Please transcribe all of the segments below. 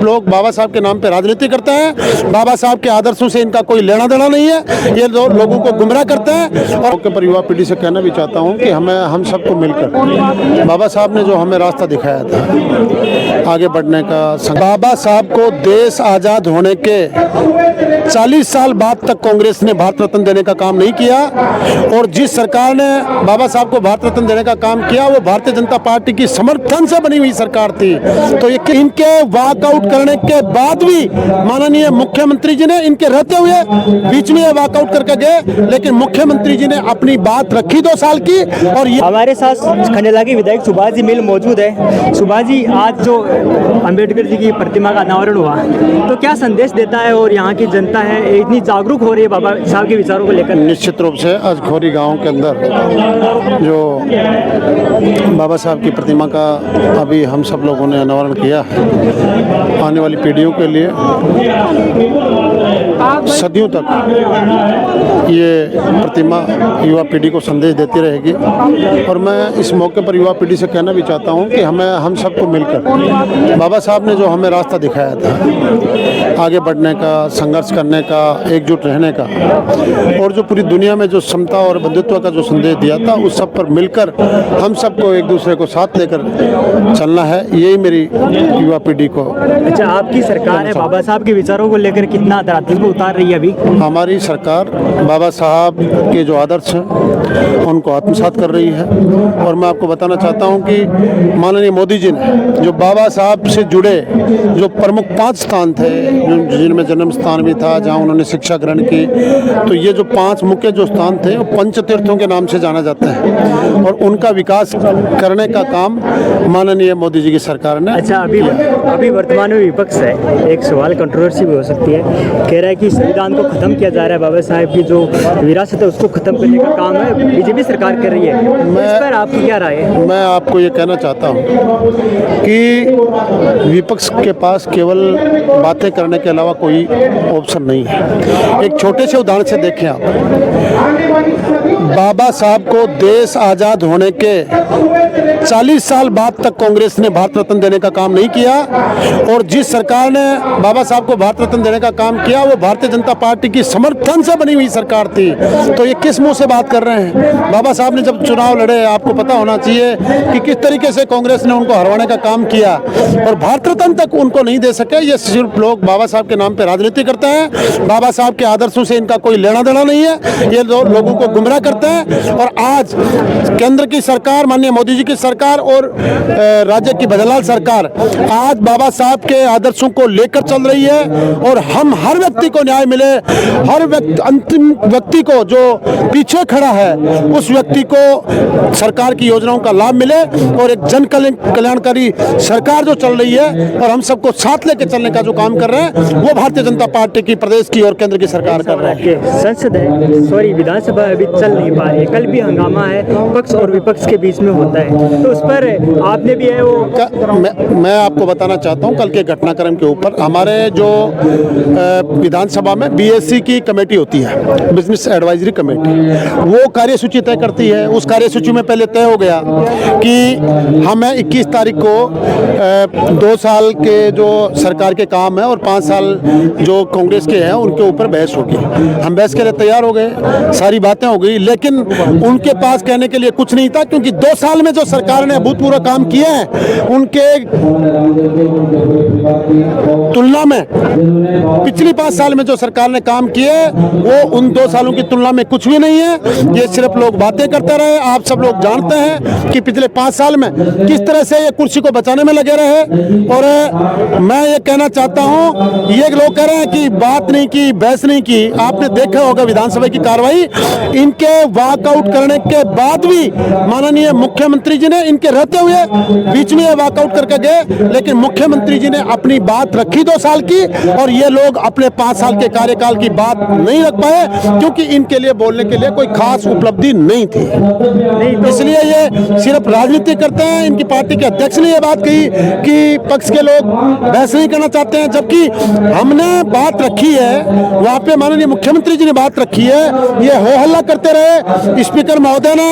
लोग बाबा साहब के नाम पे राजनीति करते हैं। बाबा साहब के आदर्शों से इनका कोई लेना देना नहीं है। ये लोगों को गुमराह करते हैं। और मौके पर युवा पीढ़ी से कहना भी चाहता हूं कि हम सबको मिलकर बाबा साहब ने जो हमें रास्ता दिखाया था आगे बढ़ने का, बाबा साहब को देश आज़ाद होने के 40 साल बाद तक कांग्रेस ने भारत रत्न देने का काम नहीं किया। और जिस सरकार ने बाबा साहब को भारत रत्न देने का काम किया वो भारतीय जनता पार्टी की समर्थन से बनी हुई सरकार थी। तो ये इनके वॉकआउट करने के बाद भी माननीय मुख्यमंत्री जी ने इनके रहते हुए बीच में वॉकआउट करके गए, लेकिन मुख्यमंत्री जी ने अपनी बात रखी 2 साल की। और ये हमारे साथ खंडेला के विधायक सुभाष जी मिल मौजूद है। सुभाष जी, आज जो अंबेडकर जी की प्रतिमा का अनावरण हुआ तो क्या संदेश देता है और यहाँ की जनता है इतनी जागरूक हो रही है बाबा साहब के विचारों को लेकर? निश्चित रूप से आज खोरी गांव के अंदर जो बाबा साहब की प्रतिमा का अभी हम सब लोगों ने अनावरण किया है, आने वाली पीढ़ियों के लिए सदियों तक ये प्रतिमा युवा पीढ़ी को संदेश देती रहेगी। और मैं इस मौके पर युवा पीढ़ी से कहना भी चाहता हूं कि हम सबको मिलकर बाबा साहब ने जो हमें रास्ता दिखाया था आगे बढ़ने का, संघर्ष करने का, एकजुट रहने का, और जो पूरी दुनिया में जो समता और बंधुत्व का जो संदेश दिया था, उस सब पर मिलकर हम सबको एक दूसरे को साथ लेकर चलना है। यही मेरी युवा पीढ़ी को। अच्छा, आपकी सरकार है बाबा साहब के विचारों को लेकर कितना धरातल को उतार रही है अभी? हमारी सरकार बाबा साहब के जो आदर्श हैं उनको आत्मसात कर रही है। और मैं आपको बताना चाहता हूं कि माननीय मोदी जी ने जो बाबा साहब से जुड़े जो प्रमुख 5 स्थान थे, जिनमें जन्म स्थान भी था, जहां उन्होंने शिक्षा ग्रहण की, तो ये जो 5 मुख्य जो स्थान थे वो पंचतीर्थों के नाम से जाना जाते हैं। और उनका विकास करने का काम माननीय मोदी जी की सरकार ने। अच्छा, अभी वर्तमान में विपक्ष है, एक सवाल कंट्रोवर्सी भी हो सकती है, कह रहा है कि संविधान को खत्म किया जा रहा है, बाबा साहब की जो विरासत है उसको खत्म करने का काम है बीजेपी सरकार कर रही है। इस पर आपकी क्या राय है? मैं आपको ये कहना चाहता हूँ कि विपक्ष के पास केवल बातें करने के अलावा कोई ऑप्शन नहीं है। एक छोटे से उदाहरण से देखें आप, बाबा साहब को देश आज़ाद होने के 40 साल बाद तक कांग्रेस ने भारत रत्न देने का काम नहीं किया। और जिस सरकार ने बाबा साहब को भारत रत्न देने का काम किया वो भारतीय जनता पार्टी की समर्थन से बनी हुई सरकार थी। तो ये किस मुंह से बात कर रहे हैं? बाबा साहब ने जब चुनाव लड़े, आपको पता होना चाहिए कि किस तरीके से कांग्रेस ने उनको हरवाने का काम किया, और भारत रत्न तक उनको नहीं दे सके। ये सिर्फ लोग बाबा साहब के नाम पे राजनीति करते हैं। बाबा साहब के आदर्शों से इनका कोई लेना देना नहीं है। ये लोगों को गुमराह करते हैं। और आज केंद्र की सरकार, माननीय मोदी जी की सरकार और राज्य की बदलाल सरकार आज बाबा साहब के आदर्शों को लेकर चल रही है। और हम हर व्यक्ति को न्याय मिले, हर अंतिम व्यक्ति को जो पीछे खड़ा है उस व्यक्ति को सरकार की योजनाओं का लाभ मिले, और एक जन कल्याणकारी सरकार जो चल रही है और हम सबको साथ लेके चलने का जो काम कर रहे हैं वो भारतीय जनता पार्टी की प्रदेश की और केंद्र की सरकार कर रही है। संसद है, सॉरी विधानसभा अभी चल नहीं पा रही है, कल भी हंगामा है पक्ष और विपक्ष के बीच में होता है, तो उस पर आपने भी है वो मैं आपको बताना चाहता हूं कल के घटनाक्रम के ऊपर। हमारे जो विधानसभा में बीएससी की कमेटी होती है, बिजनेस एडवाइजरी कमेटी, वो कार्यसूची तय करती है। उस कार्यसूची में पहले तय हो गया कि हमें 21 तारीख को 2 साल के जो सरकार के काम है और 5 साल जो कांग्रेस के हैं उनके ऊपर बहस होगी। हम बहस के लिए तैयार हो गए, सारी बातें हो गई, लेकिन उनके पास कहने के लिए कुछ नहीं था, क्योंकि 2 साल में जो सरकार ने अभूतपूर्व काम किए हैं उनके तुलना में पिछली 5 साल में जो सरकार ने काम किए वो उन 2 सालों की तुलना में कुछ भी नहीं है। ये सिर्फ लोग बातें करते रहे। आप सब लोग जानते हैं कि पिछले 5 साल में किस तरह से ये कुर्सी को बचाने में लगे रहे। और मैं ये कहना चाहता हूं, ये लोग कह रहे हैं कि बात नहीं की, बहस नहीं की। आपने देखा होगा विधानसभा की कार्रवाई, इनके वॉकआउट करने के बाद भी माननीय मुख्यमंत्री जी ने इनके रहते हुए बीच में वॉकआउट करके गए, लेकिन मुख्यमंत्री जी ने अपनी बात रखी 2 साल की। और ये लोग अपने 5 साल साल के कार्यकाल की बात नहीं रख पाए, क्योंकि इनके लिए बोलने के लिए कोई खास उपलब्धि नहीं थी। इसलिए ये सिर्फ राजनीति करते हैं। इनकी पार्टी के अध्यक्ष ने ये बात कही कि पक्ष के लोग बहस नहीं करना चाहते हैं, जबकि हमने बात रखी है, वहाँ पे माननीय मुख्यमंत्री जी ने बात रखी है, ये हो हल्ला करते रहे। स्पीकर महोदय ने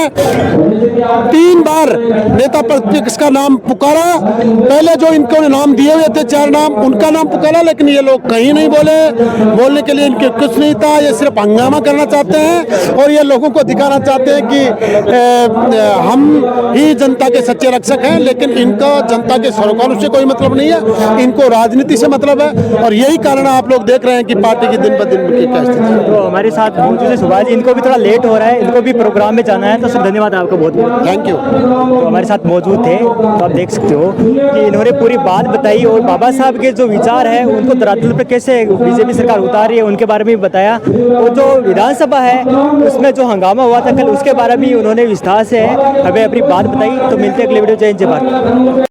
3 बार नेता प्रतिपक्ष का नाम पुकारा, पहले जो इनको नाम दिए हुए थे 4 नाम, उनका नाम पुकारा, लेकिन ये लोग कहीं नहीं बोले, बोलने के लिए इनके कुछ नहीं था। ये सिर्फ हंगामा करना चाहते हैं और ये लोगों को दिखाना चाहते हैं कि हम ही जनता के सच्चे रक्षक हैं, लेकिन इनको जनता के सरोकारों से कोई मतलब नहीं है, इनको राजनीति से मतलब है। और यही कारण आप लोग देख रहे हैं कि पार्टी की दिन ब दिन की क्या स्थिति है। तो हमारे साथ मौजूद है सुभाष जी, इनको भी थोड़ा लेट हो रहा है, इनको भी प्रोग्राम में जाना है, तो सर धन्यवाद आपका बहुत बहुत। Thank you. तो हमारे साथ मौजूद थे, तो आप देख सकते हो कि इन्होंने पूरी बात बताई और बाबा साहब के जो विचार है उनको धरातल पर कैसे बीजेपी सरकार उतार रही है उनके बारे में भी बताया। और जो विधानसभा है उसमें जो हंगामा हुआ था कल, उसके बारे में उन्होंने विस्तार से हमें अपनी बात बताई। तो मिलते हैं अगले वीडियो। जय हिंद, जय भारत।